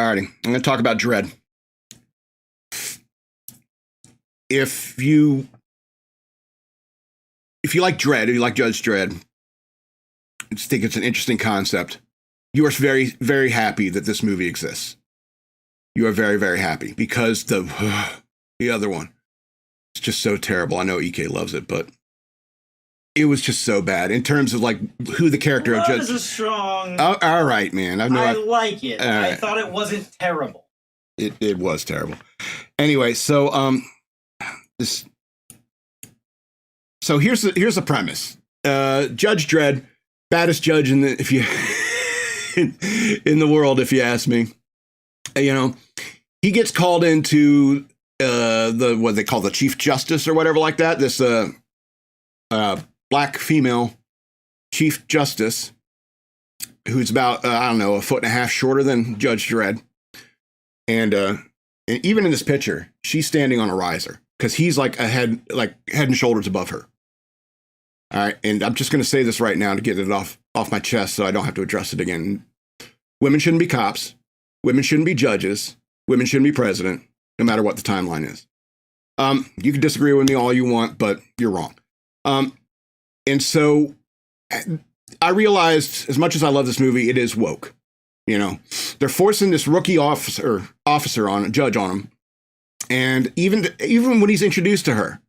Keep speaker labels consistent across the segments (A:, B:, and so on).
A: Alrighty, I'm going to talk about Dredd. If you like Dredd, or you like Judge Dredd, I just think it's an interesting concept. You are very, very happy that this movie exists. You are very, very happy because the other one, it's just so terrible. I know EK loves it, but it was just so bad in terms of like who the character of Judge.
B: Love is a strong.
A: Oh, all right, man.
B: I like it. I thought it wasn't terrible.
A: It was terrible. Anyway, so So here's the premise. Judge Dredd, baddest judge in the world, if you ask me. You know, he gets called into what they call the Chief Justice or whatever like that. This black female Chief Justice who's about I don't know, 1.5 feet shorter than Judge Dredd, and even in this picture, she's standing on a riser because he's like head and shoulders above her. All right, and I'm just going to say this right now to get it off my chest so I don't have to address it again. Women shouldn't be cops. Women shouldn't be judges. Women shouldn't be president, no matter what the timeline is. You can disagree with me all you want, but you're wrong. And so I realized, as much as I love this movie, it is woke. You know, they're forcing this rookie officer on a judge on him, and even when he's introduced to her,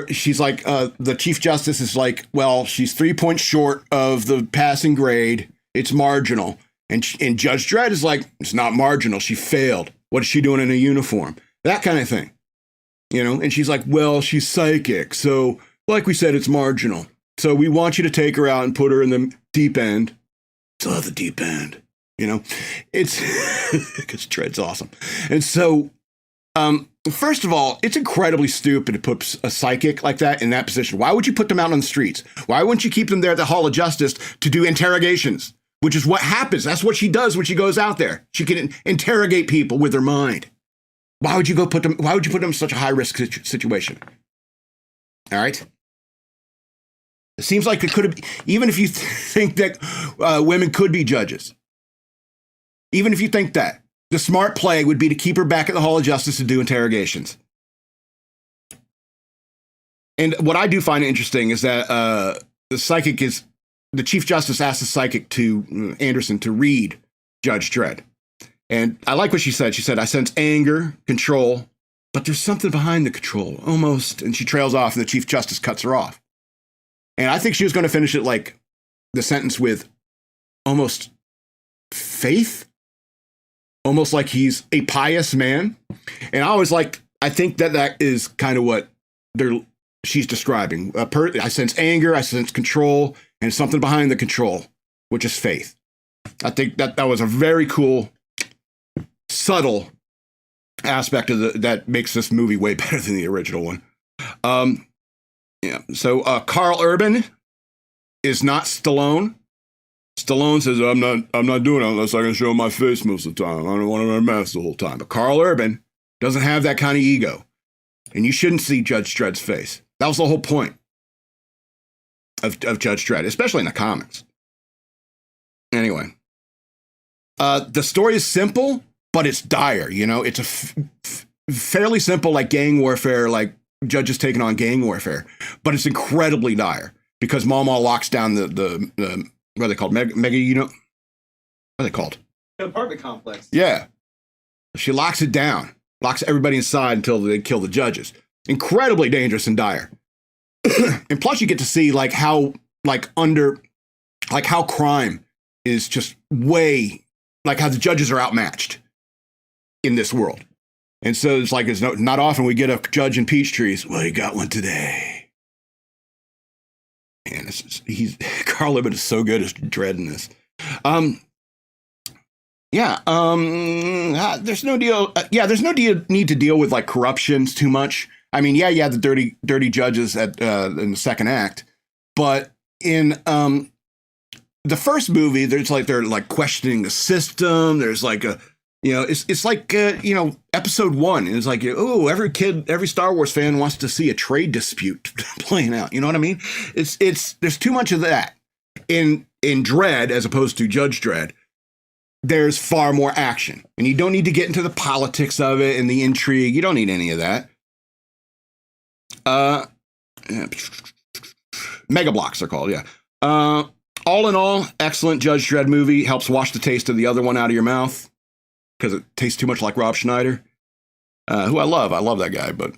A: she's like, the Chief Justice is like, well, she's 3 points short of the passing grade. It's marginal. And Judge Dredd is like, it's not marginal. She failed. What is she doing in a uniform? That kind of thing. You know, and she's like, well, she's psychic. So like we said, it's marginal. So we want you to take her out and put her in the deep end. The deep end. You know, it's because Dredd's awesome. And so, first of all, it's incredibly stupid to put a psychic like that in that position. Why would you put them out on the streets? Why wouldn't you keep them there at the Hall of Justice to do interrogations? Which is what happens. That's what she does when she goes out there. She can interrogate people with her mind. Why would you put them in such a high risk situation? All right. It seems like it could have, even if you think that women could be judges, even if you think that, the smart play would be to keep her back at the Hall of Justice to do interrogations. And what I do find interesting is that the Chief Justice asked the psychic to Anderson to read Judge Dredd. And I like what she said. She said, I sense anger, control, but there's something behind the control, almost. And she trails off and the Chief Justice cuts her off. And I think she was going to finish it like the sentence with almost faith, almost like he's a pious man. And I think that is kind of what she's describing. I sense anger, I sense control, and something behind the control, which is faith. I think that was a very cool, subtle aspect of that makes this movie way better than the original one. Yeah. So Carl Urban is not Stallone. Stallone says, I'm not doing it unless I can show my face most of the time. I don't want to wear a mask the whole time. But Carl Urban doesn't have that kind of ego. And you shouldn't see Judge Dredd's face. That was the whole point of Judge Dredd, especially in the comics. Anyway, the story is simple, but it's dire. You know, it's a fairly simple, like gang warfare, like judges taking on gang warfare, but it's incredibly dire because Mama locks down the what are they called? Mega, you know, what are they called?
B: The apartment complex.
A: Yeah, she locks it down, locks everybody inside until they kill the judges. Incredibly dangerous and dire. And plus, you get to see how crime is just way, like how the judges are outmatched in this world. And so it's like, it's not often we get a judge in Peachtrees. Well, you got one today. And Carl Urban is so good as Dredd in this. There's no deal. There's no need to deal with like corruptions too much. I mean, yeah, the dirty judges in the second act, but in the first movie, they're like questioning the system. There's like it's like episode 1. It's like, oh, every Star Wars fan wants to see a trade dispute playing out. You know what I mean? There's too much of that in Dredd as opposed to Judge Dredd. there's far more action. And you don't need to get into the politics of it and the intrigue. You don't need any of that. Mega blocks they're called, yeah. All in all, excellent Judge Dredd movie. Helps wash the taste of the other one out of your mouth because it tastes too much like Rob Schneider, who I love. I love that guy, but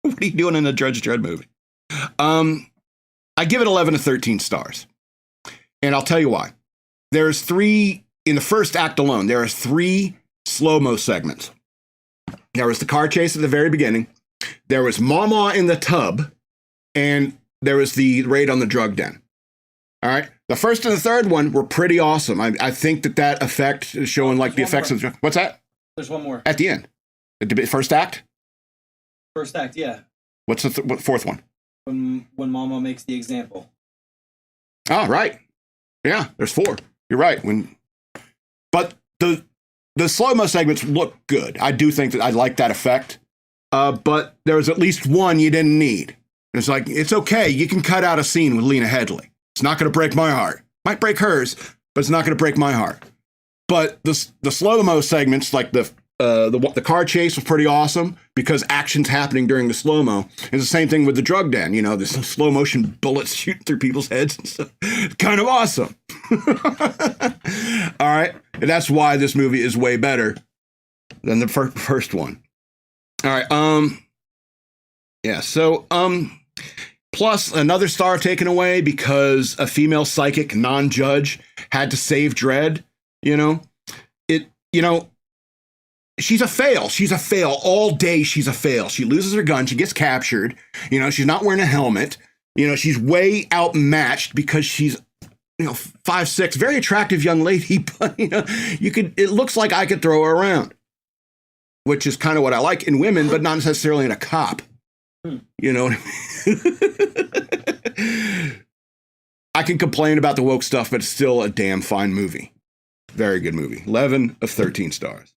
A: what are you doing in a Judge Dredd movie? I give it 11 to 13 stars. And I'll tell you why. There's 3, in the first act alone, there are 3 slow-mo segments. There was the car chase at the very beginning. There was Mama in the tub. And there was the raid on the drug den. All right. The first and the third one were pretty awesome. I think that effect is showing like the effects of the drug. What's that?
B: There's one more.
A: At the end. The first act?
B: First act, yeah.
A: What's the fourth one?
B: When Mama makes the example.
A: Oh, right. Yeah, there's 4. You're right. But the slow-mo segments look good. I do think that I like that effect. But there was at least one you didn't need. It's like, it's okay. You can cut out a scene with Lena Headey. It's not going to break my heart. Might break hers, but it's not going to break my heart. But the slow-mo segments, like the car chase was pretty awesome because action's happening during the slow-mo. It's the same thing with the drug den. You know, there's some slow-motion bullets shooting through people's heads and stuff. It's kind of awesome. All right. And that's why this movie is way better than the first one. All right. Yeah. So, plus another star taken away because a female psychic non-judge had to save Dredd. She's a fail. She's a fail all day. She's a fail. She loses her gun. She gets captured. She's not wearing a helmet. She's way outmatched because she's, 5'6", very attractive young lady. But, it looks like I could throw her around, which is kind of what I like in women, but not necessarily in a cop. You know what I mean? I can complain about the woke stuff, but it's still a damn fine movie. Very good movie. 11 of 13 stars.